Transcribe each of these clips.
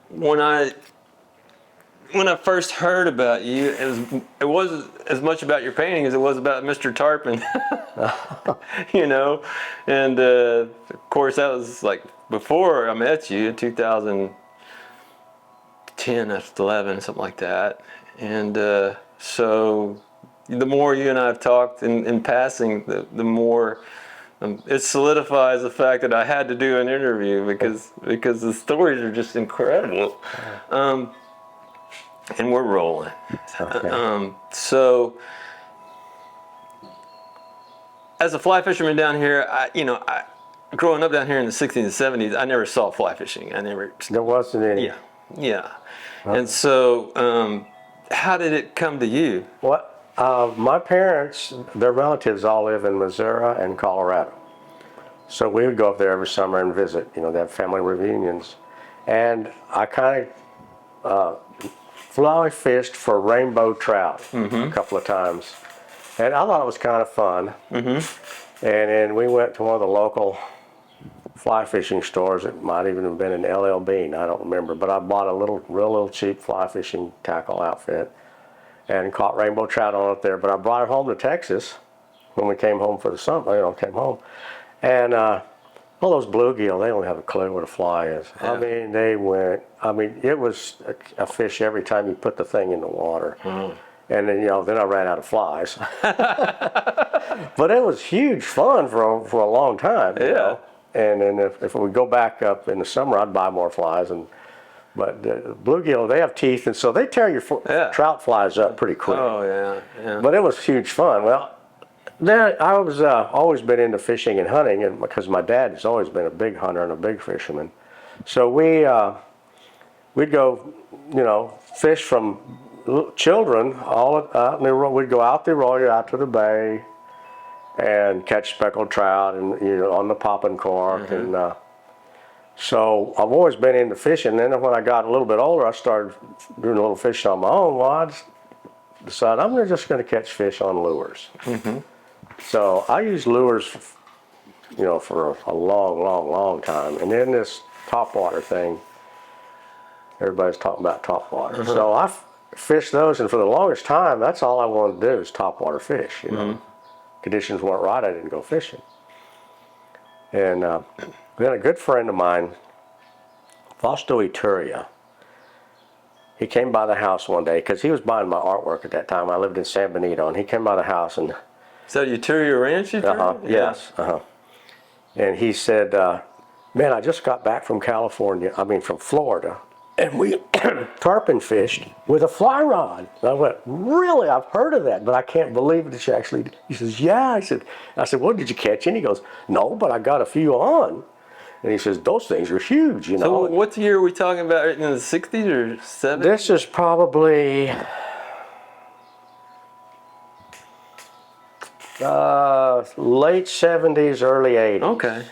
when I first heard about you, it wasn't as much about your painting as it was about Mr. Tarpon. You know, and of course that was like before I met you in 2010, 11, something like that. And so the more you and I have talked in passing, the more it solidifies the fact that I had to do an interview because the stories are just incredible. And we're rolling. Okay. So, as a fly fisherman down here, growing up down here in the 60s and 70s, I never saw fly fishing. There wasn't any. Yeah, yeah. And so, how did it come to you? My parents, their relatives all live in Missouri and Colorado. So we would go up there every summer and visit, they have family reunions. And I kind of fly fished for rainbow trout a couple of times. And I thought it was kind of fun. And then we went to one of the local fly fishing stores. It might even have been an LL Bean, I don't remember. But I bought a real little cheap fly fishing tackle outfit and caught rainbow trout on it there. But I brought it home to Texas when we came home for the summer, came home. And all those bluegill, they don't have a clue what a fly is. Yeah. It was a fish every time you put the thing in the water. And then, then I ran out of flies. But it was huge fun for a long time. You know? And then if we go back up in the summer, I'd buy more flies. But bluegill, they have teeth, and so they tear your trout flies up pretty quick. Oh, yeah. But it was huge fun. Well, then I was always been into fishing and hunting, and because my dad has always been a big hunter and a big fisherman. So we'd go, fish from children all out in the road. We'd go out the arroyo out to the bay and catch speckled trout and on the popping cork. And so I've always been into fishing. Then when I got a little bit older, I started doing a little fishing on my own. Well, I decided I'm just going to catch fish on lures. So I used lures, for a long time. And then this topwater thing, everybody's talking about topwater. So I fished those, and for the longest time, that's all I wanted to do is topwater fish. Conditions weren't right, I didn't go fishing. And then a good friend of mine, Fausto Yturria, he came by the house one day because he was buying my artwork at that time. I lived in San Benito, and he came by the house and. So Yturria Ranch, Yes. And he said, man, I just got back from from Florida, and we tarpon fished with a fly rod. And I went, really? I've heard of that, but I can't believe that you actually did. He says, yeah. I said, well, did you catch any? He goes, no, but I got a few on. And he says, those things are huge, So what year are we talking about, in the 60s or 70s? This is probably late 70s, early 80s.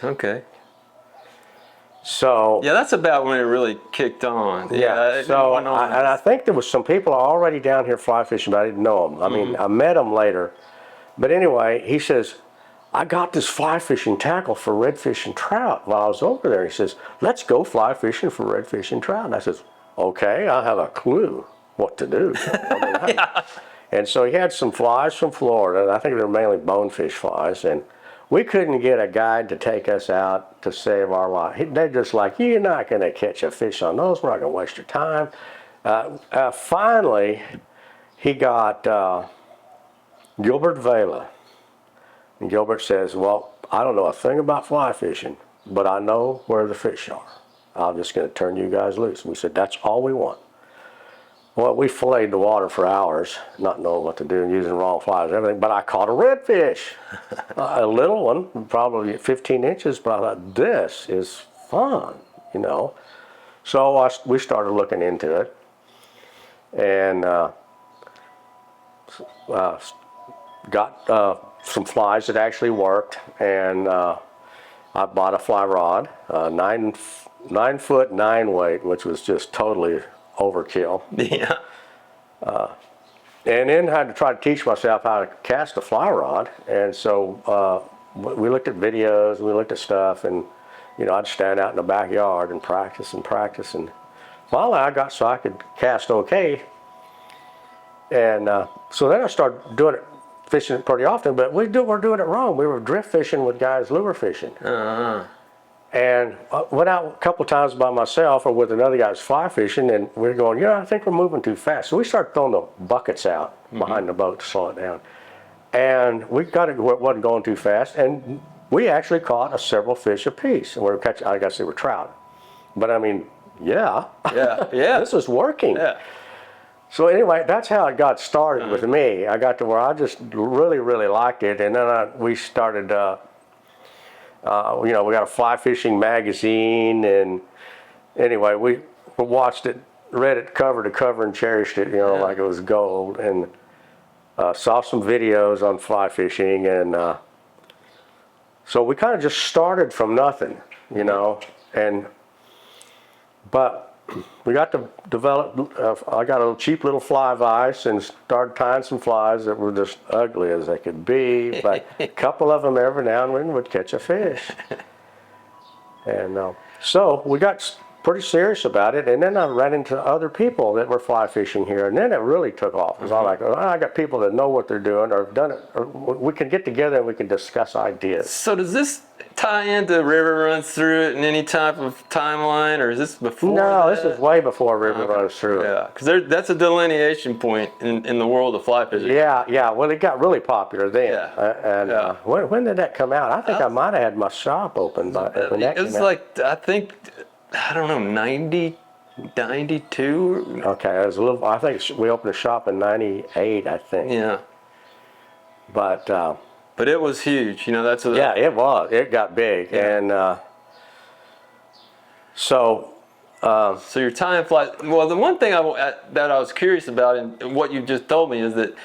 Okay. So yeah, that's about when it really kicked on. Yeah. And I think there was some people already down here fly fishing, but I didn't know them. I mean, I met them later. But anyway, he says, I got this fly fishing tackle for redfish and trout while I was over there. He says, let's go fly fishing for redfish and trout. And I says, okay, I have a clue what to do. And so he had some flies from Florida, and I think they were mainly bonefish flies, and we couldn't get a guide to take us out to save our life. They're just like, you're not going to catch a fish on those. We're not going to waste your time. Finally, he got Gilbert Vela. And Gilbert says, well, I don't know a thing about fly fishing, but I know where the fish are. I'm just going to turn you guys loose. And we said, that's all we want. Well, we filleted the water for hours, not knowing what to do and using wrong flies and everything, but I caught a redfish. A little one, probably 15 inches, but I thought, this is fun, So we started looking into it, and got some flies that actually worked, and I bought a fly rod, 9 foot 9 weight, which was just totally overkill. Yeah. And then I had to try to teach myself how to cast a fly rod. And so we looked at videos, and we looked at stuff, and I'd stand out in the backyard and practice. And finally I got so I could cast okay. And so then I started doing it, fishing it pretty often, but we're doing it wrong. We were drift fishing with guys lure fishing. And I went out a couple of times by myself or with another guy's fly fishing, and we were going, I think we're moving too fast. So we started throwing the buckets out behind the boat to slow it down. And we got it where it wasn't going too fast, and we actually caught several fish apiece. And we were catching, I guess they were trout. But I mean, yeah, this was working. Yeah. So anyway, that's how it got started with me. I got to where I just really, really liked it, and then we started. We got a fly fishing magazine, and anyway, we watched it, read it cover to cover, and cherished it, like it was gold, and saw some videos on fly fishing, and so we kind of just started from nothing, but we got to develop, I got a cheap little fly vise and started tying some flies that were just ugly as they could be, but a couple of them every now and then would catch a fish. And so we got pretty serious about it, and then I ran into other people that were fly fishing here, and then it really took off. Because I'm like, I got people that know what they're doing or have done it, or we can get together and we can discuss ideas. So does this tie into river runs through it in any type of timeline, or is this before? No, this is way before river runs through it. Yeah, because that's a delineation point in the world of fly fishing. Yeah. Well, it got really popular then. Yeah. When did that come out? I think I might have had my shop open when that came out. It was like, I think, I don't know, 90, 92? Okay, it was a little, I think we opened the shop in 98, I think. Yeah. But it was huge, that's a... Yeah, it was. It got big. Yeah. And so your time flies. Well, the one thing that I was curious about and what you just told me is that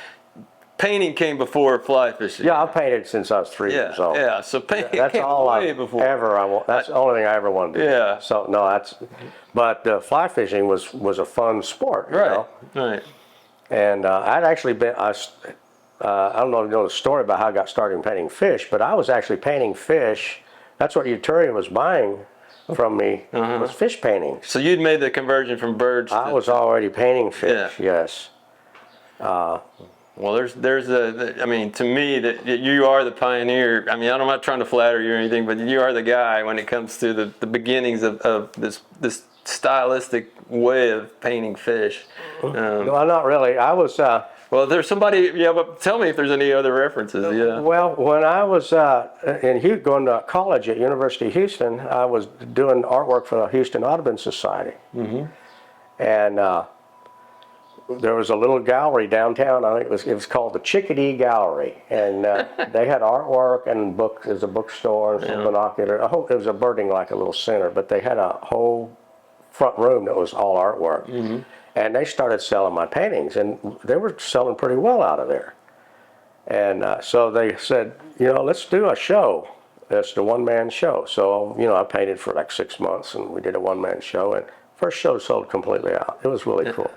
painting came before fly fishing. Yeah, I painted since I was 3 years old. Yeah, so painting that's came all way before. That's the only thing I ever wanted to do. Yeah. So, no, but fly fishing was a fun sport, you know? Right. And I'd actually been, I don't know if you know the story about how I got started in painting fish, but I was actually painting fish. That's what Yturria was buying from me, was fish painting. So you'd made the conversion from birds to... I was already painting fish, yes. Well, I mean, to me, that you are the pioneer. I mean, I'm not trying to flatter you or anything, but you are the guy when it comes to the beginnings of this stylistic way of painting fish. Well, not really. I was... well, there's somebody, but tell me if there's any other references, Well, when I was going to college at University of Houston, I was doing artwork for the Houston Audubon Society. And there was a little gallery downtown. I think it was called the Chickadee Gallery, and they had artwork and books. There's a bookstore and some binocular. It was a birding like a little center, but they had a whole front room that was all artwork. And they started selling my paintings, and they were selling pretty well out of there. And so they said, let's do a show. That's the one-man show. So, I painted for like 6 months, and we did a one-man show, and first show sold completely out. It was really cool.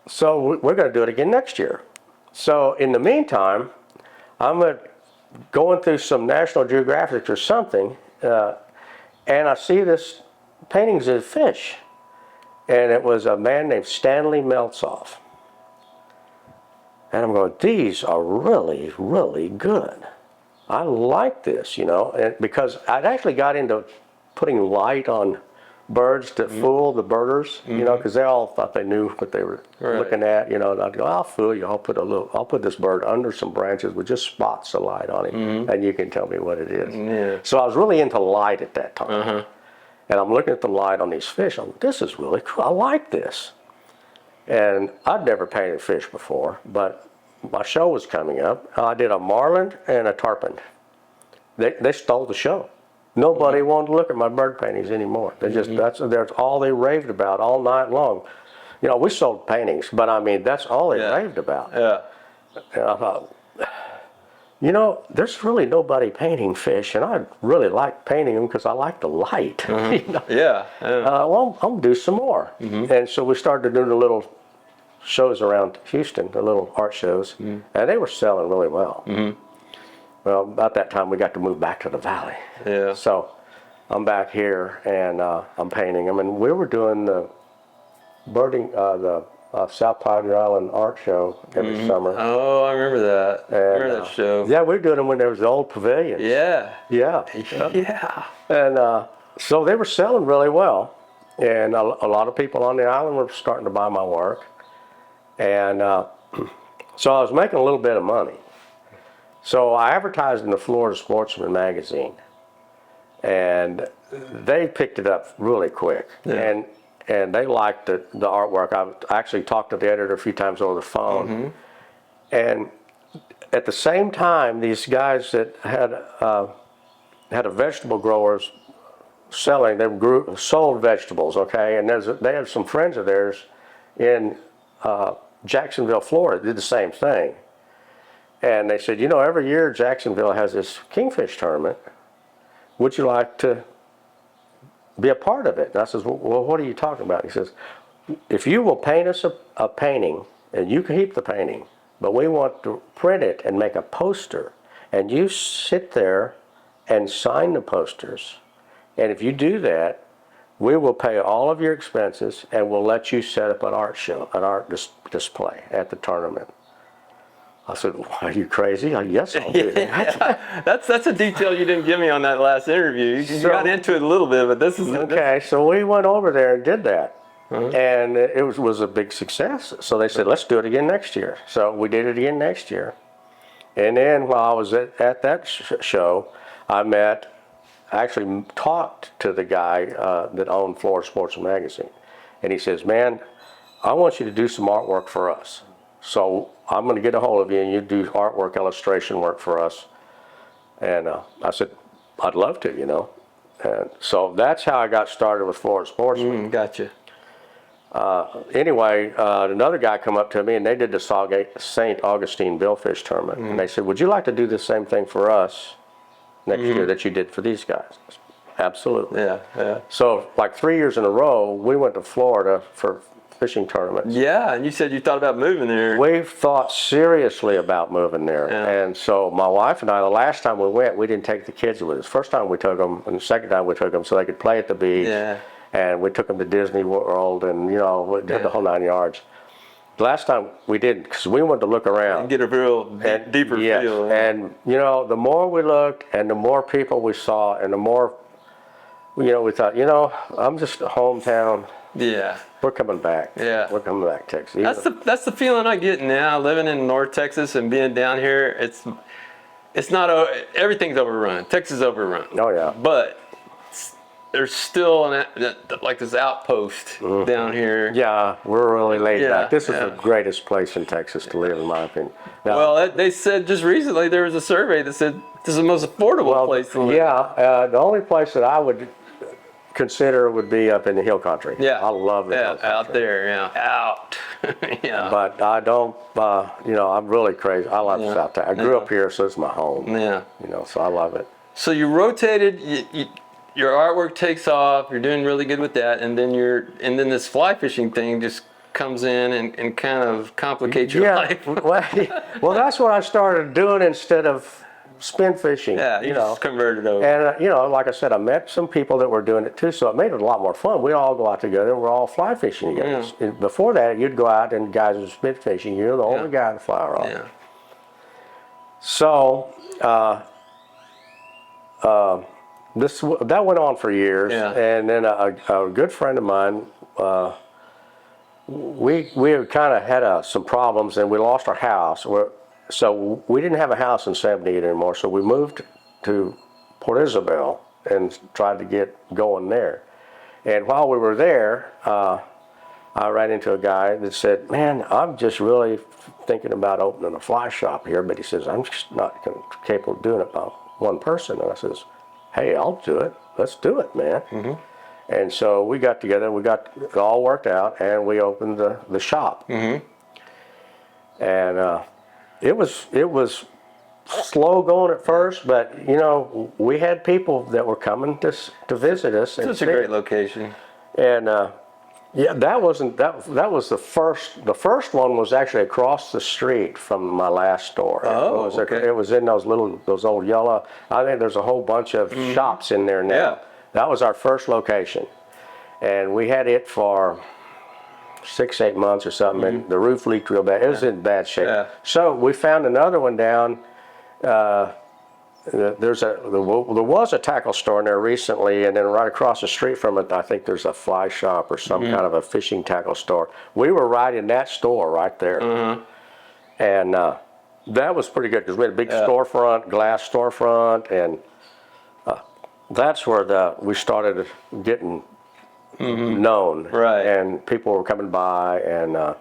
So we're going to do it again next year. So in the meantime, I'm going through some National Geographic or something, and I see this paintings of fish. And it was a man named Stanley Meltzhoff. And I'm going, these are really, really good. I like this, and because I'd actually got into putting light on birds to fool the birders, because they all thought they knew what they were looking at, I'd go, I'll fool you. I'll put this bird under some branches with just spots of light on him, and you can tell me what it is. Yeah. So I was really into light at that time. And I'm looking at the light on these fish. This is really cool. I like this. And I'd never painted fish before, but my show was coming up. I did a marlin and a tarpon. They stole the show. Nobody wanted to look at my bird paintings anymore. They just that's all they raved about all night long. We sold paintings, but I mean that's all they raved about. Yeah. And I thought, there's really nobody painting fish, and I really like painting them because I like the light. Yeah. Well, I'm going to do some more. And so we started doing the little shows around Houston, the little art shows, and they were selling really well. Well, about that time, we got to move back to the valley. Yeah. So I'm back here and I'm painting them. And we were doing the birding, the South Padre Island art show every summer. Oh, I remember that. I remember that show. Yeah, we were doing them when there was the old pavilion. Yeah. Yeah. Yeah. And so they were selling really well. And a lot of people on the island were starting to buy my work. And so I was making a little bit of money. So I advertised in the Florida Sportsman magazine. And they picked it up really quick. Yeah. And they liked the artwork. I actually talked to the editor a few times over the phone. And at the same time, these guys that had a vegetable growers selling, they sold vegetables, okay? And they had some friends of theirs in Jacksonville, Florida, did the same thing. And they said, you know, every year Jacksonville has this Kingfish tournament. Would you like to be a part of it? And I says, well, what are you talking about? He says, if you will paint us a painting, and you can keep the painting, but we want to print it and make a poster, and you sit there and sign the posters, and if you do that, we will pay all of your expenses, and we'll let you set up an art show, an art display at the tournament. I said, are you crazy? Yes, I'll do that. That's a detail you didn't give me on that last interview. You got into it a little bit, but this is... Okay, so we went over there and did that. And it was a big success. So they said, let's do it again next year. So we did it again next year. And then while I was at that show, I actually talked to the guy that owned Florida Sportsman magazine. And he says, man, I want you to do some artwork for us. So I'm going to get a hold of you and you do artwork, illustration work for us. And I said, I'd love to, you know. And so that's how I got started with Florida Sportsman. Gotcha. Anyway, another guy come up to me and they did the St. Augustine Billfish tournament. And they said, would you like to do the same thing for us next year that you did for these guys? Absolutely. Yeah, yeah. So like 3 years in a row, we went to Florida for fishing tournaments. Yeah, and you said you thought about moving there. We thought seriously about moving there. Yeah. And so my wife and I, the last time we went, we didn't take the kids with us. First time we took them, and the second time we took them so they could play at the beach. Yeah. And we took them to Disney World and, you know, we did the whole 9 yards. The last time we didn't, because we wanted to look around. And get a real deeper feel. And, you know, the more we looked and the more people we saw and the more, you know, we thought, you know, I'm just a hometown. Yeah. We're coming back. Yeah. We're coming back, Texas. That's the feeling I get now, living in North Texas and being down here. It's not, everything's overrun. Texas is overrun. Oh, yeah. But there's still like this outpost down here. Yeah, we're really laid Yeah, back. This is yeah. the greatest place in Texas to live, in my opinion. Now, Well, they said just recently there was a survey that said this is the most affordable place to live. yeah, the only place that I would consider would be up in the hill country. Yeah. I love the hill country. Out there, yeah. Out. Yeah. But I don't, you know, I'm really crazy. I love South Texas. I grew up here, so it's my home. Yeah. You know, so I love it. So you rotated, your artwork takes off, you're doing really good with that, and then this fly fishing thing just comes in and kind of complicates your life. Well, that's what I started doing instead of spin fishing. Yeah, you know. just converted over. And, you know, like I said, I met some people that were doing it too, so it made it a lot more fun. We all go out together and we're all fly fishing together. Yeah. And before that, you'd go out and guys would spin fishing. You're the only guy to fly rod. Yeah. So, that went on for years. Yeah. And then a good friend of mine, we kind of had some problems and we lost our house. So we didn't have a house in San Benito anymore, so we moved to Port Isabel and tried to get going there. And while we were there, I ran into a guy that said, man, I'm just really thinking about opening a fly shop here, but he says, I'm just not capable of doing it by one person. And I says, hey, I'll do it. Let's do it, man. Mm-hmm. And so we got together, we got it all worked out, and we opened the shop. Mm-hmm. And it was slow going at first, but you know, we had people that were coming to visit us. It's a great location. And yeah, that was the first. The first one was actually across the street from my last store. Oh, it was, okay. It was in those old yellow. I think there's a whole bunch of shops in there now. Yeah. That was our first location. And we had it for 6-8 months or something, and the roof leaked real bad. It was in bad shape. Yeah. So we found another one down. There was a tackle store in there recently, and then right across the street from it, I think there's a fly shop or some kind of a fishing tackle store. We were right in that store right there, and that was pretty good because we had a big storefront, glass storefront, and that's where we started getting known, Right. and people were coming by, and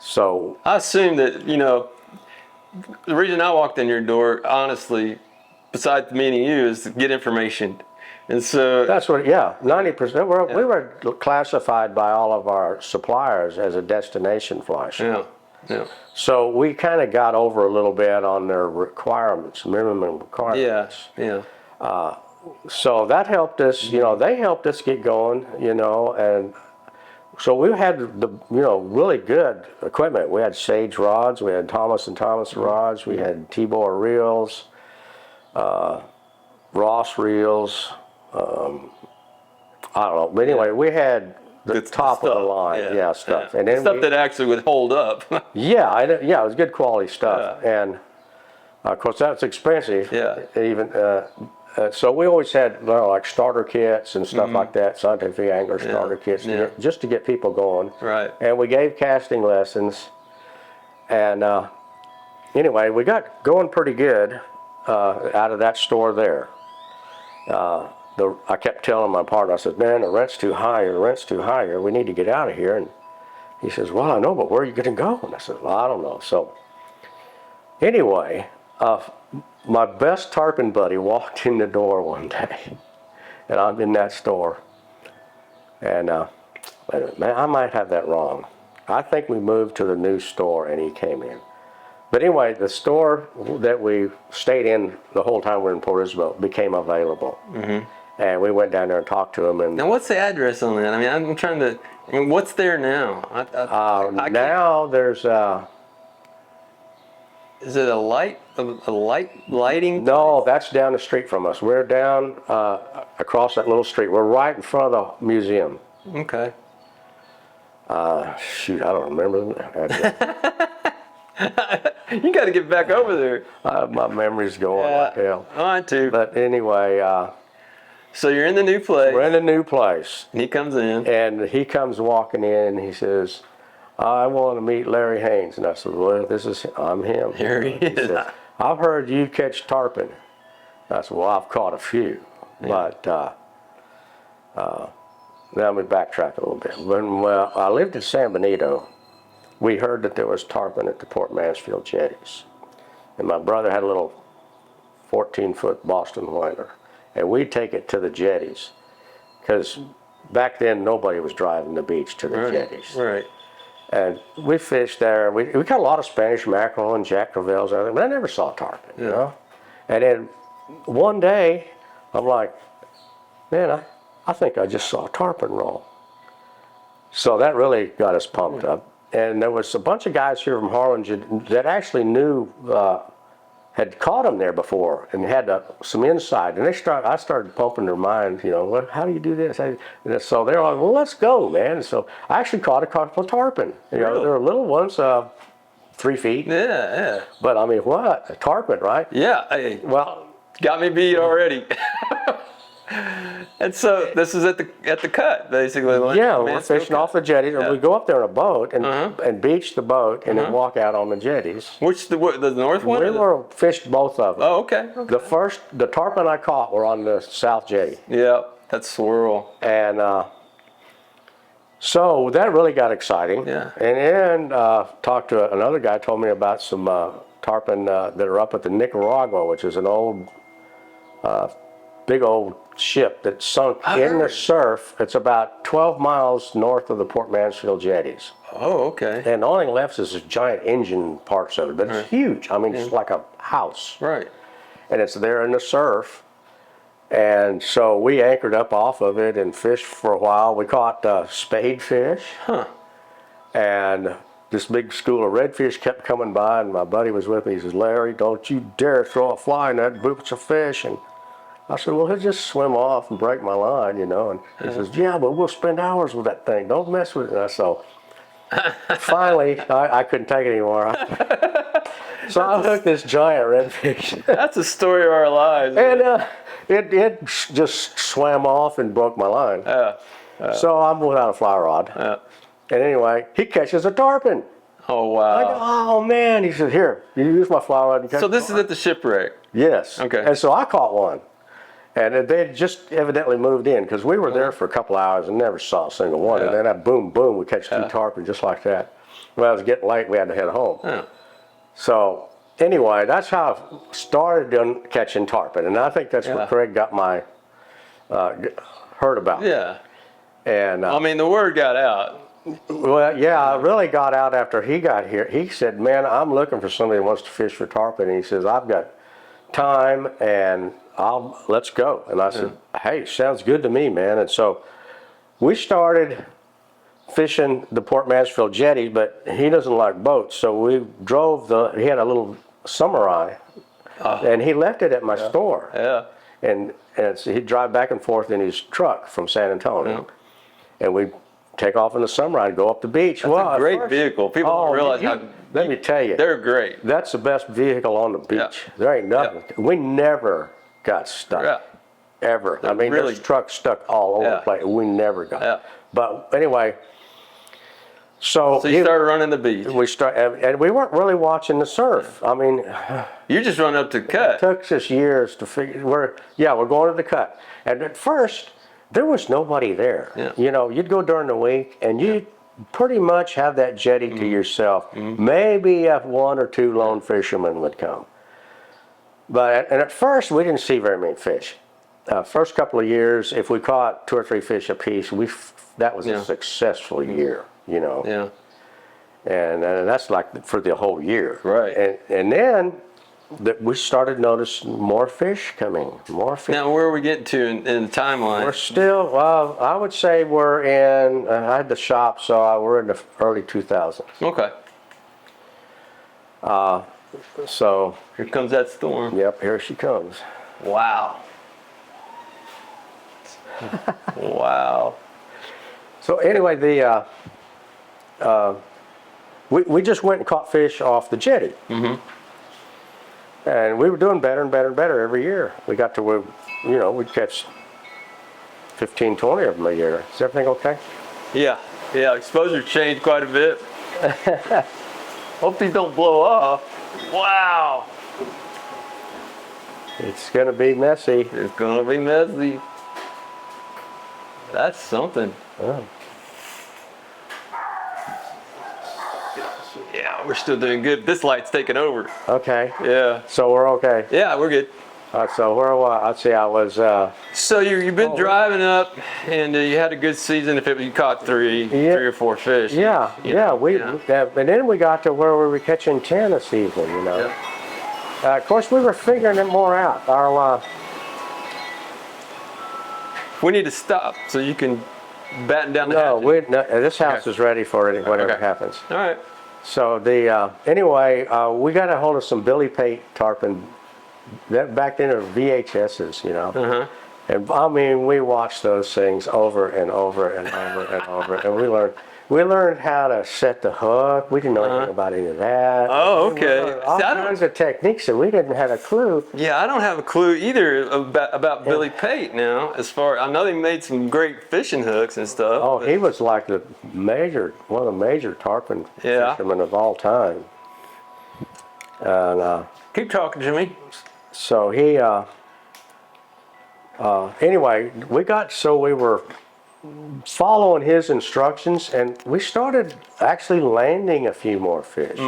so I assume that, you know, the reason I walked in your door, honestly, besides meeting you, is to get information. And so that's what, 90%. We were classified by all of our suppliers as a destination fly shop. yeah. So we kind of got over a little bit on their requirements, minimum requirements. Yeah. So that helped us, you know, they helped us get going, you know, and so we had the, you know, really good equipment. We had Sage rods, we had Thomas & Thomas rods, we had T-Bore reels, Ross reels, I don't know. But anyway, we had the Good top of the stuff. line, stuff. Yeah. And then Stuff that actually would hold up. it was good quality stuff. And of course that's expensive. Yeah. Even so we always had like starter kits and stuff like that, scientific angler starter kits, just to get people going. Right. And we gave casting lessons. And anyway, we got going pretty good out of that store there. I kept telling my partner, I said, man, the rent's too high, we need to get out of here. And he says, well, I know, but where are you going to go? And I said, well, I don't know. So anyway, my best tarpon buddy walked in the door one day, and I'm in that store. And wait a minute, man, I might have that wrong. I think we moved to the new store and he came in. But anyway, the store that we stayed in the whole time we were in Port Isabel became available. And we went down there and talked to him. And Now, what's the address on that? I mean, I'm trying to. I mean, what's there now? now there's Is it a lighting? no, that's down the street from us. We're down across that little street. We're right in front of the museum. Okay. Shoot, I don't remember the address. You got to get back over there. My memory's going like hell. Mine too. But anyway, So you're in the new place. we're in a new place. And he comes in. And he comes walking in and he says, I want to meet Larry Haines. And I said, well, I'm him. Here he is. Says, I've heard you catch tarpon. I said, well, I've caught a few. But let me backtrack a little bit. When I lived in San Benito, we heard that there was tarpon at the Port Mansfield jetties. And my brother had a little 14-foot Boston whiner. And we'd take it to the jetties. Because back then, nobody was driving the beach to the jetties. Right. And we fished there. We caught a lot of Spanish mackerel and Jack Crevalles, but I never saw tarpon, you know? And then one day, I'm like, man, I think I just saw a tarpon roll. So that really got us pumped up. And there was a bunch of guys here from Hartman that actually knew, had caught them there before and had some insight. And I started pumping their mind, you know, how do you do this? And so they're like, well, let's go, man. And so I actually caught a couple of tarpon. You know, Really? they were little ones, 3 feet. Yeah. But I mean, what? A tarpon, right? Yeah. Hey, Well, got me beat already. And so this is at the cut, basically. Like yeah, we're Mansfield fishing cut. off the jetties, and we go up there in a boat and beach the boat and then walk out on the jetties. Which the north one? We fished both of them. Oh, okay. The tarpon I caught were on the south jetty. Yeah, that swirl. And so that really got exciting. Yeah. And then talked to another guy, told me about some tarpon that are up at the Nicaragua, which is an old, big old ship that sunk in the surf. It's about 12 miles north of the Port Mansfield jetties. Oh, okay. And the only thing left is this giant engine parts of it, but it's huge. I mean, it's like a house. Right. And it's there in the surf. And so we anchored up off of it and fished for a while. We caught spade fish. And this big school of redfish kept coming by, and my buddy was with me. He says, Larry, don't you dare throw a fly in that bunch of fish. And I said, well, he'll just swim off and break my line, you know. And he says, yeah, but we'll spend hours with that thing. Don't mess with it. And so finally, I couldn't take it anymore. So I hooked this giant redfish. That's a story of our lives. And it just swam off and broke my line. So I'm without a fly rod. And anyway, he catches a tarpon. Oh, wow. I go, oh man. He said, here, you use my fly rod. And catch So this is at the shipwreck? Yes. Okay. And so I caught one. And they had just evidently moved in because we were there for a couple hours and never saw a single one. And then boom, boom, we catch 2 tarpon just like that. Well, it was getting late. We had to head home. So anyway, that's how I started catching tarpon. And I think that's where Craig got my, heard about. Yeah. And I mean, the word got out. well, yeah, it really got out after he got here. He said, man, I'm looking for somebody who wants to fish for tarpon. And he says, I've got time and let's go. And I said, hey, sounds good to me, man. And so we started fishing the Port Mansfield Jetties, but he doesn't like boats. So we drove he had a little Samurai and he left it at my store. And so he'd drive back and forth in his truck from San Antonio. And we'd take off in the Samurai and go up the beach. That's a great vehicle. People don't realize how. Let me tell you. They're great. That's the best vehicle on the beach. There ain't nothing. We never got stuck. Ever. I mean, there's trucks stuck all over the place. We never got. But anyway, so you started running the beach. And we weren't really watching the surf. I mean, you just run up to cut. It took us years to figure. We're going to the cut. And at first, there was nobody there. You know, you'd go during the week, and you'd pretty much have that jetty to yourself. Maybe if 1 or 2 lone fishermen would come. And at first, we didn't see very many fish. First couple of years, if we caught 2 or 3 fish apiece, that was a successful year, you know. And that's like for the whole year. Right. And then we started noticing more fish coming, more fish. Now, where are we getting to in the timeline? We're still, well, I would say we're in, I had the shop, so we're in the early 2000s. Okay. So. Here comes that storm. Yep, here she comes. Wow. Wow. So anyway, we just went and caught fish off the jetty. And we were doing better and better and better every year. We got to where, you know, we'd catch 15, 20 of them a year. Is everything okay? Yeah. Exposure changed quite a bit. Hope these don't blow off. Wow. It's gonna be messy. It's gonna be messy. That's something. Oh. Yeah, we're still doing good. This light's taking over. Okay. Yeah. So we're okay. Yeah, we're good. So where was I? Let's see. I was. So you've been driving up, and you had a good season. If you caught 3 or 4 fish. Yeah. And then we got to where we were catching 10 a season. You know. Of course, we were figuring it more out. We need to stop so you can batten down the hatches. No, this house is ready for it, whatever happens. All right. So anyway, we got a hold of some Pate tarpon. That back then were VHSs, you know. And I mean, we watched those things over and over and over and over, and we learned how to set the hook. We didn't know anything about any of that. Oh, okay. All kinds of techniques that we didn't have a clue. Yeah, I don't have a clue either about Billy Pate now. As far I know, they made some great fishing hooks and stuff. Oh, he was like one of the major tarpon fishermen of all time. And keep talking to me. so he, anyway, we were following his instructions, and we started actually landing a few more fish.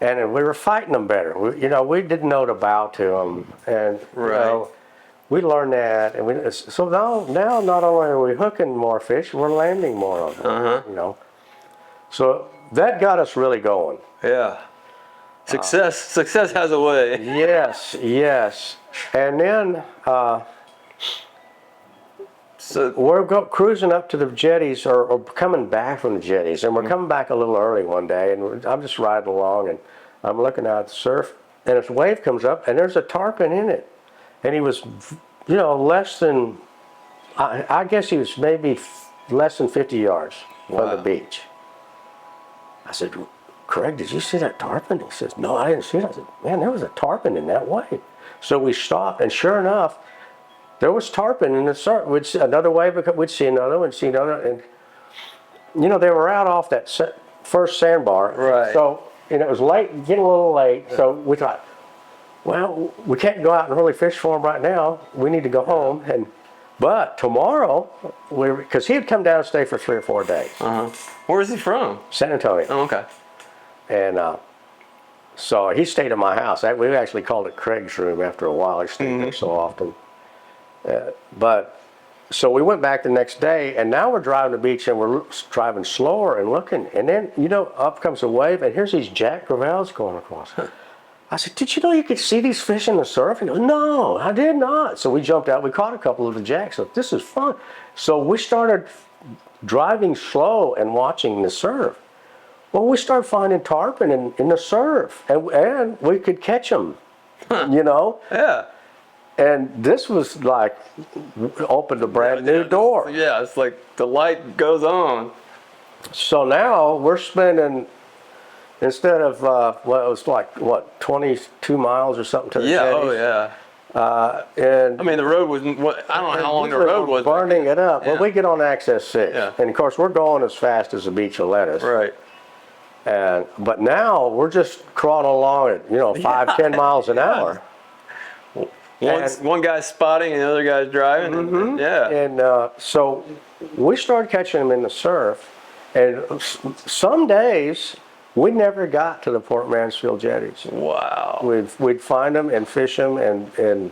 And we were fighting them better. We didn't know to bow to them, and you know, we learned that. And so now not only are we hooking more fish, we're landing more of them. You know, so that got us really going. Yeah. Success has a way. Yes. And then so we're cruising up to the jetties, or coming back from the jetties, and we're coming back a little early one day, and I'm just riding along, and I'm looking out at the surf, and this wave comes up, and there's a tarpon in it, and he was you know, less than, I guess he was maybe less than 50 yards from the beach. I said, Craig, did you see that tarpon? He says, no, I didn't see it. I said, man, there was a tarpon in that wave. So we stopped, and sure enough, there was tarpon in the surf. We'd see another wave, we'd see another, we'd see another, and you know, they were out off that first sandbar. Right. So, and it was late, getting a little late, so we thought, well, we can't go out and really fish for them right now. We need to go home, but tomorrow, because he had come down and stay for 3 or 4 days. Where is he from? San Antonio. Oh, okay. And so he stayed at my house. We actually called it Craig's room after a while. He stayed there so often. But so we went back the next day, and now we're driving the beach, and we're driving slower and looking. And then, you know, up comes a wave, and here's these jack crevalles going across. I said, did you know you could see these fish in the surf? He goes, no, I did not. So we jumped out. We caught a couple of the jacks. So this is fun. So we started driving slow and watching the surf. Well, we started finding tarpon in the surf, and we could catch them, you know? Yeah. And this was like, opened a brand new door. Yeah, it's like the light goes on. So now we're spending, instead of, well, it was like, what, 22 miles or something to the Yeah, Jetties? oh yeah. And I mean, the road was, I don't know how long the road was. burning it up. Yeah. Well, we get on Access 6. Yeah. And of course, we're going as fast as the beach will let us. Right. But now we're just crawling along at, you know, 5, 10 miles an hour. One guy's spotting and the other guy's driving. And, yeah. And so we started catching them in the surf. And some days we never got to the Port Mansfield jetties. Wow. We'd find them and fish them and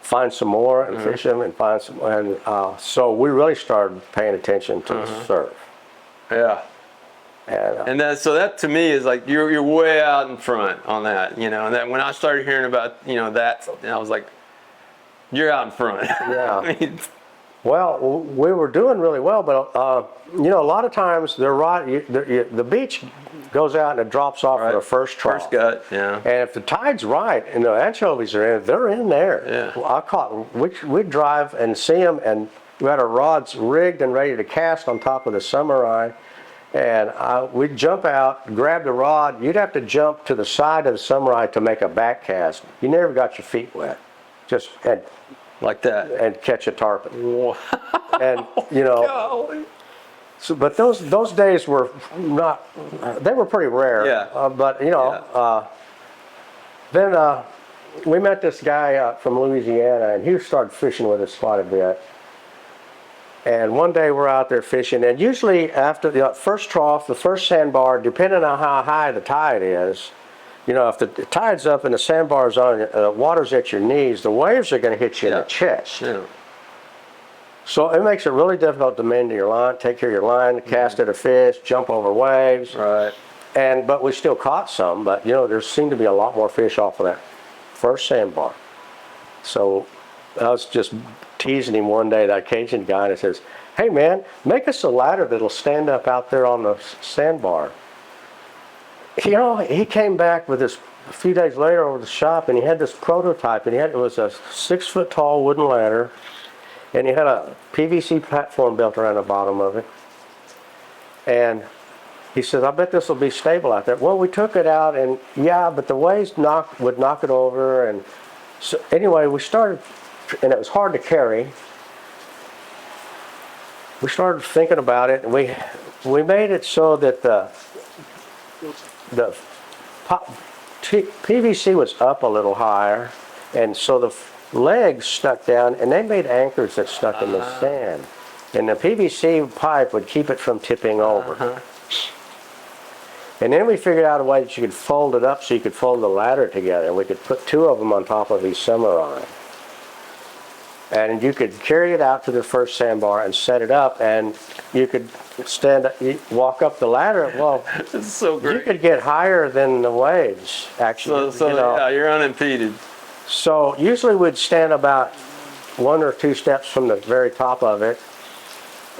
find some more and fish them and find some. And so we really started paying attention to the surf. Yeah. And that to me is like you're way out in front on that, you know. And then when I started hearing about, you know, that, I was like, you're out in front. Yeah. I mean, well, we were doing really well, but you know, a lot of times the beach goes out and it drops off for the first trough. First gut, yeah. And if the tide's right and the anchovies are in, they're in there. Yeah. Well, we'd drive and see them, and we had our rods rigged and ready to cast on top of the samurai. And we'd jump out, grab the rod. You'd have to jump to the side of the samurai to make a back cast. You never got your feet wet. Just like that. And catch a tarpon. Wow. And you know, Golly. so, but those days were not, they were pretty rare. Yeah. But you know, then we met this guy from Louisiana, and he started fishing with us quite a bit. And one day we're out there fishing, and usually after the first trough, the first sandbar, depending on how high the tide is, you know, if the tide's up and the sandbar's on, the water's at your knees, the waves are going to hit you in the chest. Yeah. So it makes it really difficult to mend your line, take care of your line, cast at a fish, jump over waves. Right. But we still caught some, but you know, there seemed to be a lot more fish off of that first sandbar. So I was just teasing him one day, that Cajun guy, and he says, hey man, make us a ladder that'll stand up out there on the sandbar. You know, he came back with this a few days later over the shop, and he had this prototype, and it was a 6 foot tall wooden ladder, and he had a PVC platform built around the bottom of it. And he says, I bet this will be stable out there. Well, we took it out, and yeah, but the waves would knock it over. And so anyway, we started, and it was hard to carry. We started thinking about it, and we made it so that the PVC was up a little higher, and so the legs stuck down, and they made anchors that stuck in the sand. And the PVC pipe would keep it from tipping over. And then we figured out a way that you could fold it up so you could fold the ladder together. We could put 2 of them on top of each samurai. And you could carry it out to the first sandbar and set it up, and you could walk up the ladder. Well, This is so great. you could get higher than the waves, actually. So you know. yeah, you're unimpeded. So usually we'd stand about 1 or 2 steps from the very top of it,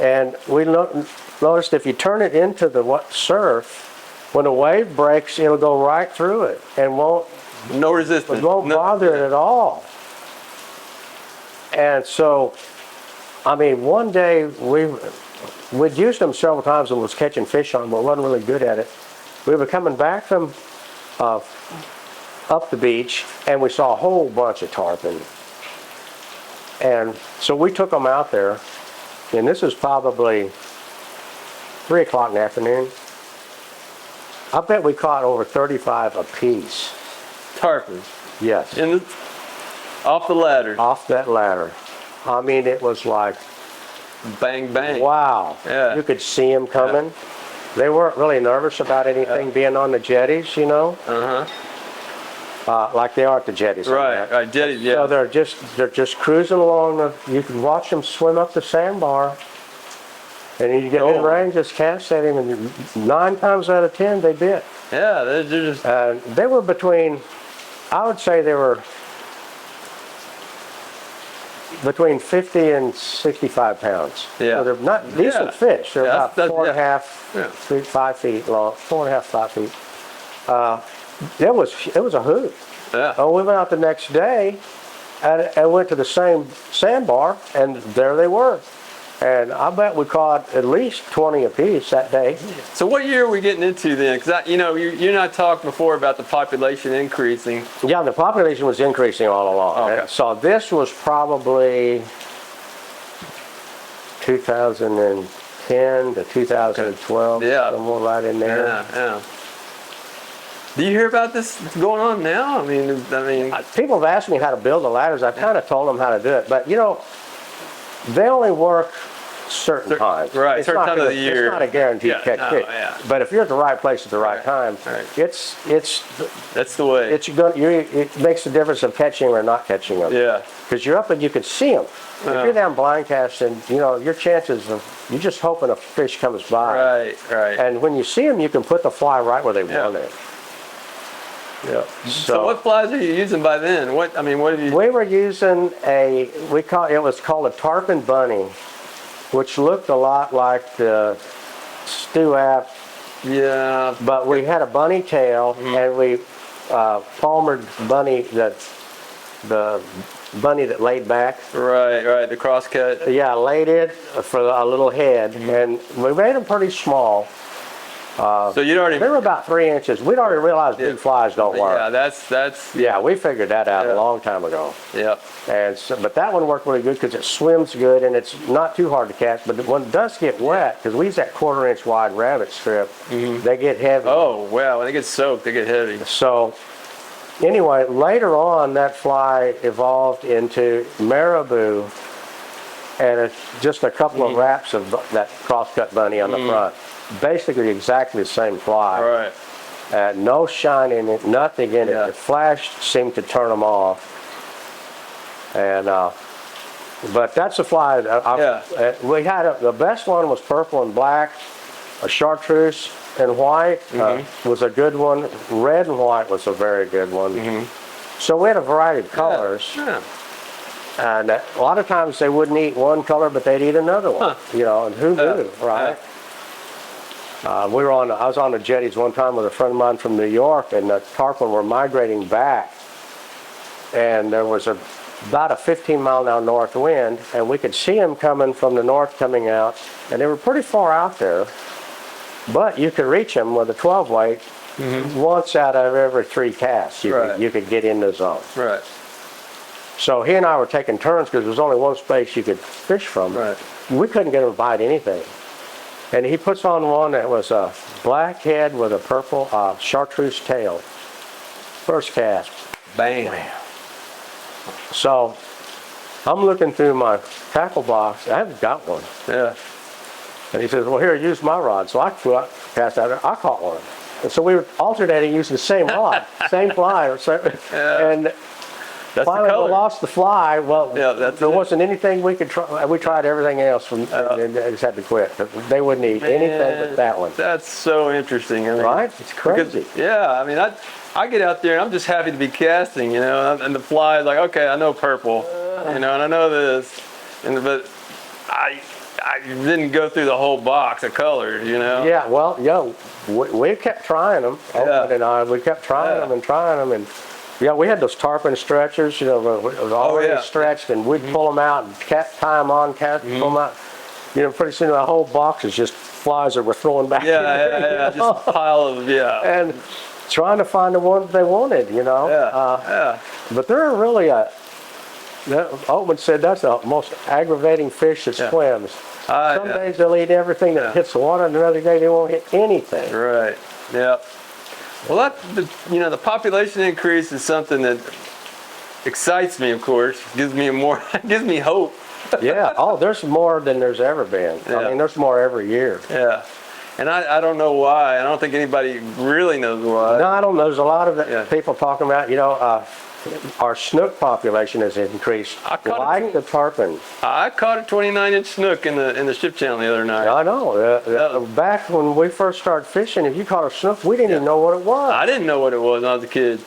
and we noticed if you turn it into the surf, when a wave breaks, it'll go right through it and No resistance. won't bother it at all. And so, I mean, one day we'd used them several times and was catching fish on them, but wasn't really good at it. We were coming back from up the beach, and we saw a whole bunch of tarpon. And so we took them out there, and this was probably 3 o'clock in the afternoon. I bet we caught over 35 apiece. Tarpon. Yes. Off the ladder. Off that ladder. I mean, it was like, Bang, bang. wow. Yeah. You could see them coming. They weren't really nervous about anything being on the jetties, you know. Like they are at the jetties. Right, right, jetties, yeah. So they're just cruising along. You can watch them swim up the sandbar, and you get in range, just cast at him, and 9 times out of 10 they bit. Yeah, they're just. They were between, I would say they were between 50 and 65 pounds. Yeah. So they're not decent fish. They're about 4.5 feet, 5 feet long, 4.5, 5 feet. It was a hoot. Yeah. Oh, we went out the next day and went to the same sandbar, and there they were. And I bet we caught at least 20 apiece that day. So what year are we getting into then? Because you and I talked before about the population increasing. Yeah, the population was increasing all along. Okay. And so this was probably 2010 to 2012. Yeah. Somewhere right in there. Yeah, yeah. Do you hear about this going on now? I mean, People have asked me how to build the ladders. I've kind of told them how to do it, but they only work certain times. Right, It's certain not times of gonna- the year. It's not a guaranteed catch fish. Yeah. But if you're at the right place at the right time, right. it's that's the way. it makes the difference of catching or not catching them. Yeah. Because you're up and you can see them. If you're down blind casting, your chances of, you're just hoping a fish comes by. Right, right. And when you see them, you can put the fly right where they want it. Yeah. So what flies are you using by then? What have you? We were using it was called a Tarpon bunny, which looked a lot like the stew app. Yeah. But we had a bunny tail, and we palmered bunny the bunny that laid back. Right, right. The crosscut. Yeah, laid it for a little head, and we made them pretty small. So you'd already. They were about 3 inches. We'd already realized big flies don't work. Yeah, that's. Yeah, we figured that out a long time ago. Yeah. And so, but that one worked really good because it swims good and it's not too hard to catch. But when it does get wet, because we use that 1/4 inch wide rabbit strip, they get heavy. Oh wow! When they get soaked, they get heavy. So anyway, later on, that fly evolved into marabou, and it's just a couple of wraps of that crosscut bunny on the front. Basically exactly the same fly. Right. No shine in it, nothing in Yeah. it. The flash seemed to turn them off. And but that's a fly. We had the best one was purple and black. A chartreuse and white was a good one. Red and white was a very good one. So we had a variety of colors. Yeah. And a lot of times they wouldn't eat one color, but they'd eat another one. And who knew, right? I was on the jetties one time with a friend of mine from New York, and the tarpon were migrating back. And there was about a 15-mile-an-hour north wind, and we could see them coming from the north coming out, and they were pretty far out there. But you could reach them with a 12-weight once out of every 3 casts. You could get in the zone. Right. So he and I were taking turns because there was only one space you could fish from. Right. We couldn't get him to bite anything. And he puts on one that was a black head with a purple chartreuse tail. First cast. Bam. So I'm looking through my tackle box. I haven't got one. Yeah. And he says, well, here, use my rod. So I cast out. I caught one. And so we were alternating using the same rod, same fly. And That's finally, the color. we lost the fly. Well, there wasn't anything we could try. We tried everything else, and just had to quit. They wouldn't eat anything but that one. That's so interesting. Right? It's crazy. Because, I get out there and I'm just happy to be casting, and the fly is like, okay, I know purple, and I know this, but I didn't go through the whole box of colors, Yeah, well, we kept trying them. Owen and I, we kept trying them and trying them, and Yeah, we had those tarpon stretchers, it was already stretched, and we'd pull them out and tie them on, pull them out. Pretty soon the whole box is just flies that we're throwing back in there, just a pile of, and trying to find the one they wanted, But they're really Oatman said that's the most aggravating fish that swims. Some days they'll eat everything that hits the water, and another day they won't hit anything. Right, yeah. Well, the population increase is something that excites me, of course, gives me hope. Yeah, there's more than there's ever been. Yeah. I mean, there's more every year. Yeah, and I don't know why. I don't think anybody really knows why. No, I don't know. There's a lot of people talking about, our snook population has increased like the tarpon. I caught a 29-inch snook in the ship channel the other night. I know. Back when we first started fishing, if you caught a snook, we didn't even know what it was. I didn't know what it was when I was a kid.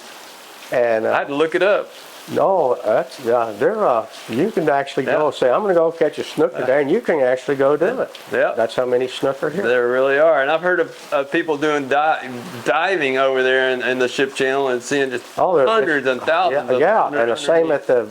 And I had to look it up. No, that's you can actually go say, I'm going to go catch a snook today, and you can actually go do it. Yeah. That's how many snook are here. There really are. And I've heard of people doing diving over there in the ship channel and seeing just hundreds and thousands of them. And the same at the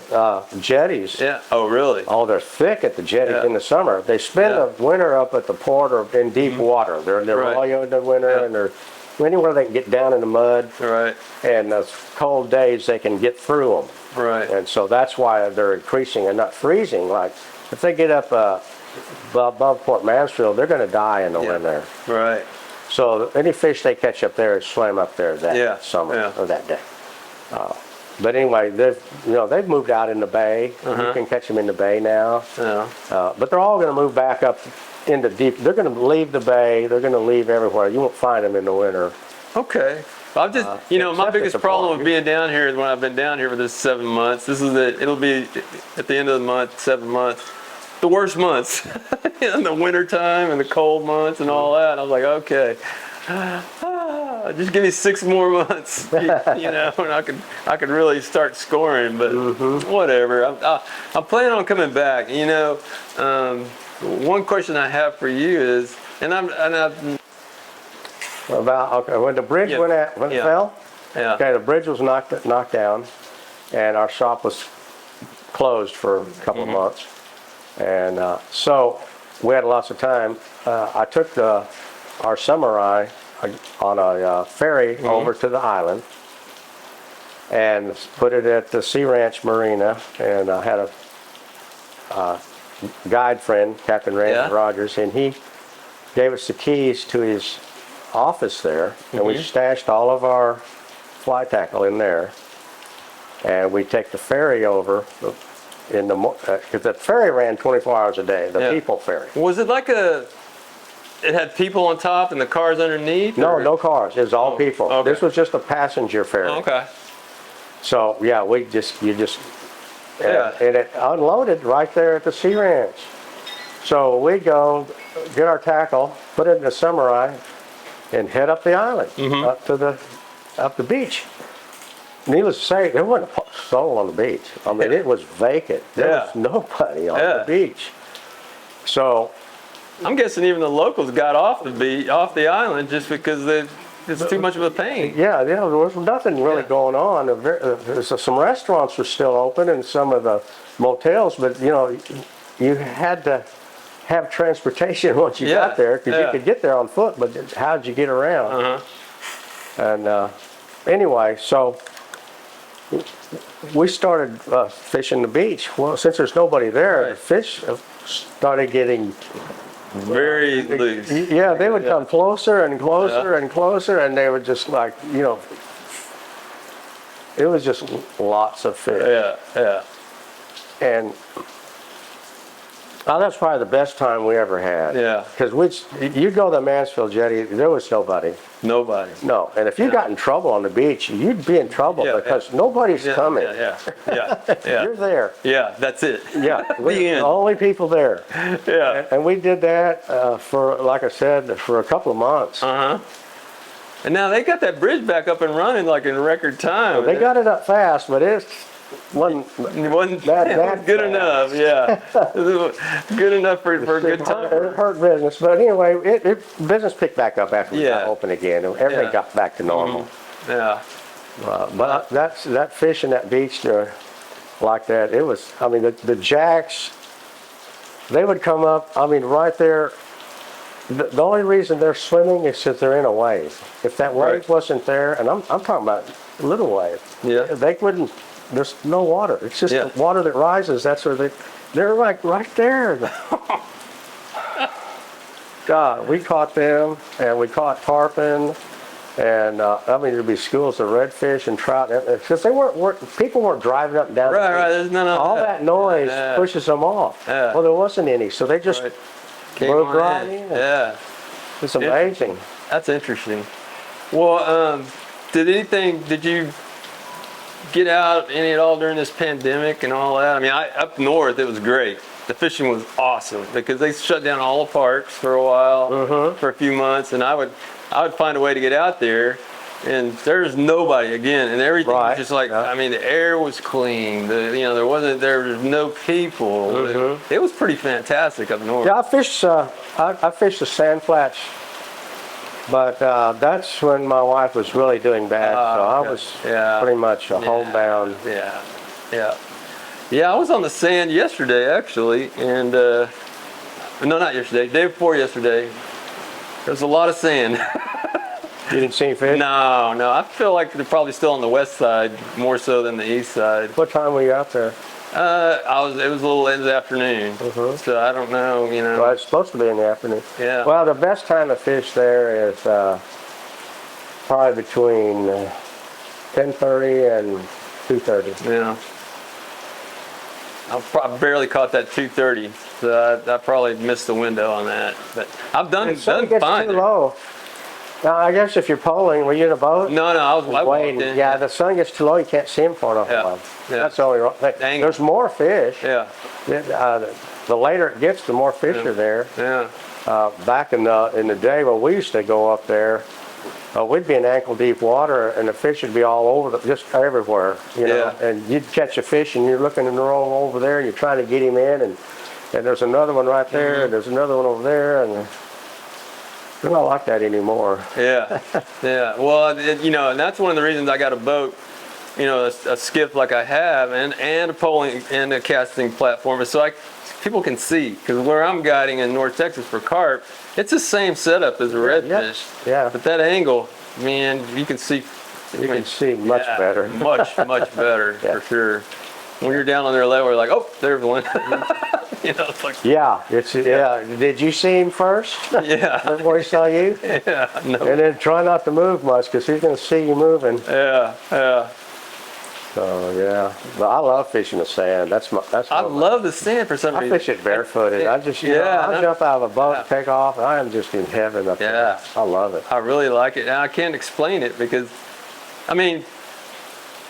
jetties. Yeah. Oh, really? They're thick at the jetties in the summer. They spend the winter up at the port or in deep water. They're all in the winter, and they're anywhere they can get down in the mud. Right. And those cold days, they can get through them. Right. And so that's why they're increasing and not freezing. Like if they get up above Port Mansfield, they're going to die in the winter. Right. So any fish they catch up there swim up there that summer or that day. But anyway, they've moved out in the bay. You can catch them in the bay now. Yeah. But they're all going to move back up into deep. They're going to leave the bay. They're going to leave everywhere. You won't find them in the winter. Okay. I'm just, my biggest problem with being down here is when I've been down here for this 7 months. It'll be at the end of the month, 7 months, the worst months, in the winter time and the cold months and all that. I was like, okay, just give me 6 more months, and I could really start scoring. But whatever. I'm planning on coming back. One question I have for you is, when the bridge when it fell, the bridge was knocked down, and our shop was closed for a couple of months, and so we had lots of time. I took our samurai on a ferry over to the island, and put it at the Sea Ranch Marina, and I had a guide friend, Captain Randy Rogers, and he gave us the keys to his office there, and we stashed all of our fly tackle in there, and we take the ferry over in the because the ferry ran 24 hours a day, the people ferry. Was it like it had people on top and the cars underneath? No cars. It was all people. Okay. This was just a passenger ferry. Okay. So and it unloaded right there at the Sea Ranch. So we go get our tackle, put it in the samurai, and head up the island, up the beach. Needless to say, there wasn't a soul on the beach. I mean, it was vacant. There was nobody on the beach. So I'm guessing even the locals got off the island just because it's too much of a pain. Yeah, there was nothing really going on. Some restaurants were still open and some of the motels, but you had to have transportation once you got there, because you could get there on foot, but how'd you get around? And anyway, so we started fishing the beach. Well, since there's nobody there, the fish started getting very loose. Yeah, they would come closer and closer and closer, and they were just like, it was just lots of fish. And that's probably the best time we ever had. Yeah. Because you go to the Mansfield jetty, there was nobody. Nobody. No. And if you got in trouble on the beach, you'd be in trouble because nobody's coming. You're there. Yeah, that's it. Yeah. We're the only people there. Yeah. And we did that for, like I said, for a couple of months. And now they got that bridge back up and running like in record time. They got it up fast, but it wasn't good enough. Yeah. Good enough for a good time. It hurt business, but anyway, business picked back up after we got open again, and everything got back to normal. Yeah. But that fishing that beach there, like that, it was. I mean, the jacks, they would come up. I mean, right there. The only reason they're swimming is because they're in a wave. If that wave wasn't there, and I'm talking about little wave, they wouldn't. There's no water. It's just the water that rises. That's where they're like right there. God, we caught them, and we caught tarpon, and I mean there'd be schools of redfish and trout, because people weren't driving up and down. Right. There's none of all that noise pushes them off. Yeah. Well, there wasn't any, so they just moved right in. Yeah, it's amazing. That's interesting. Well, did you get out any at all during this pandemic and all that? I mean, up north it was great. The fishing was awesome because they shut down all the parks for a while, for a few months, and I would find a way to get out there, and there's nobody again, and everything was just like, I mean, the air was clean. There was no people. It was pretty fantastic up north. Yeah, I fished the sand flats, but that's when my wife was really doing bad, so I was pretty much homebound. Yeah, I was on the sand yesterday, actually, and no, not yesterday, day before yesterday. There's a lot of sand. You didn't see any fish? No, I feel like they're probably still on the west side, more so than the east side. What time were you out there? It was a little in the afternoon, so I don't know, Well, it's supposed to be in the afternoon. Yeah. Well, the best time to fish there is probably between 10:30 and 2:30. Yeah. I barely caught that 2:30, so I probably missed the window on that. But I've done fine. Too low. Now, I guess if you're polling, were you in a boat? No, I was waiting. Yeah, the sun gets too low, you can't see them for an awful while. Yeah. That's the only wrong thing. There's more fish. Yeah. The later it gets, the more fish are there. Yeah. Back in the day when we used to go up there, we'd be in ankle deep water, and the fish would be all over, just everywhere, And you'd catch a fish, and you're looking in the wrong over there, and you're trying to get him in, and there's another one right there, and there's another one over there, and they're not like that anymore. Yeah. Well, and that's one of the reasons I got a boat, a skiff like I have, and a poling and a casting platform, so people can see, because where I'm guiding in North Texas for carp, it's the same setup as a redfish. Yeah. But that angle, man, you can see. You can see much better. much better, for sure. When you're down on their level, you're like, oh, there's one. It's like. Yeah. Did you see him first? Yeah. Before he saw you? Yeah. No. And then try not to move much, because he's going to see you moving. Yeah. So yeah, but I love fishing the sand. I love the sand for some reason. I fish it barefooted. I just I jump out of a boat and take off. I am just in heaven up there. I love it. I really like it, and I can't explain it because, I mean,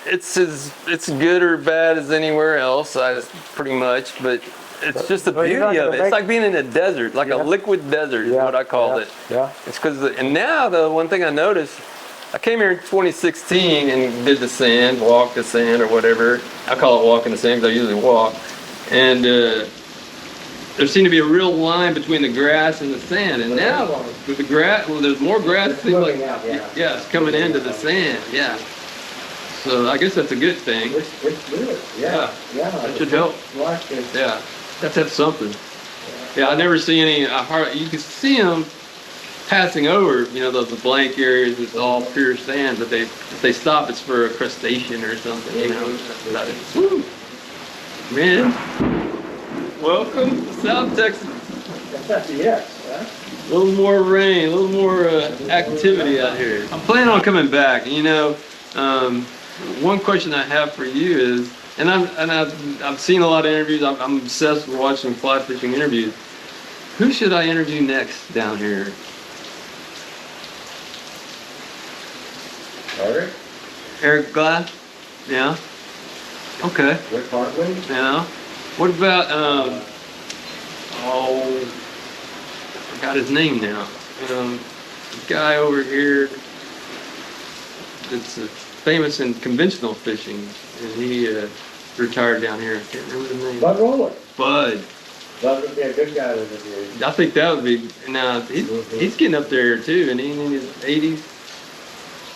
it's good or bad as anywhere else. Pretty much, but it's just the beauty of it. It's like being in a desert, like a liquid desert is what I called it. Yeah. It's because, and now the one thing I noticed. I came here in 2016 and did the sand, walked the sand or whatever. I call it walking the sand because I usually walk. And there seemed to be a real line between the grass and the sand. And now with the grass, there's more grass. It seems like, it's coming into the sand. Yeah. So I guess that's a good thing. It's good. Yeah. That should help. Yeah. That's something. Yeah, I never see any. You can see them passing over, those blank areas, it's all pure sand, but if they stop, it's for a crustacean or something, Woo! Man, welcome to South Texas. Yes. A little more rain, a little more activity out here. I'm planning on coming back. One question I have for you is, and I've seen a lot of interviews. I'm obsessed with watching fly fishing interviews. Who should I interview next down here? Eric Glass? Yeah. Okay. Rick Hartman? Yeah. What about I forgot his name now. The guy over here that's famous in conventional fishing, and he retired down here. I can't remember the name. Bud Rowland. Bud. Bud would be a good guy to interview. I think that would be. Now he's getting up there too, and he's in his 80s.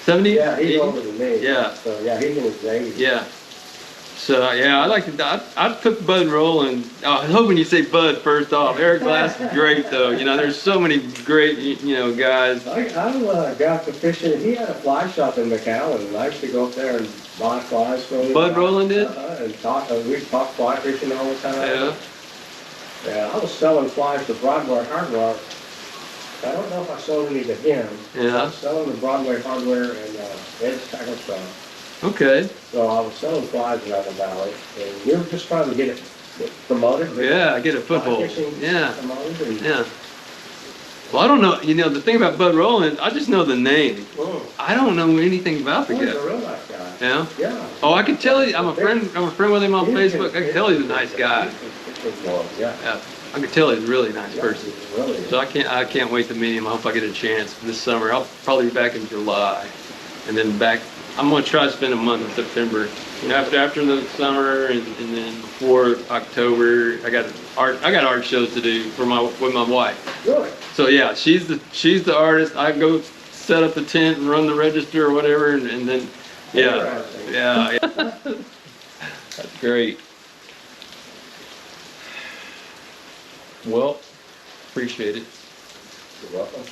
70? Yeah, he's 80? older than me. Yeah. So yeah, he's in his 80s. Yeah. So yeah, I like to. I'd put Bud Rowland. I was hoping you'd say Bud first off. Eric Glass is great though. You know, there's so many great guys. I got to fishing. He had a fly shop in McAllen, and I used to go up there and buy flies from him. Bud Rowland did? And talk. We talk fly fishing all the time. Yeah. Yeah, I was selling flies to Broadway Hardware. I don't know if I sold any to him. Yeah. I was selling to Broadway Hardware and Ed's Tackle Shop. Okay. So I was selling flies around the valley, and we were just trying to get it promoted. Yeah, I get a foothold. Fly fishing Yeah. promoted, and Yeah. Well, I don't know. You know, the thing about Bud Rowland, I just know the name. I don't know anything about the He's guy. a real nice guy. Yeah. Yeah. Oh, I can tell you. I'm a friend with him on Facebook. I can tell he's a nice guy. Yeah. Yeah. I can tell he's a really nice person. Really. So I can't wait to meet him. I hope I get a chance this summer. I'll probably be back in July, and then back. I'm gonna try to spend a month in September. You know, after the summer, and then before October, I got art shows to do with my wife. Really? So yeah, she's the artist. I go set up the tent and run the register or whatever, and then yeah. That's great. Well, appreciate it. You're welcome.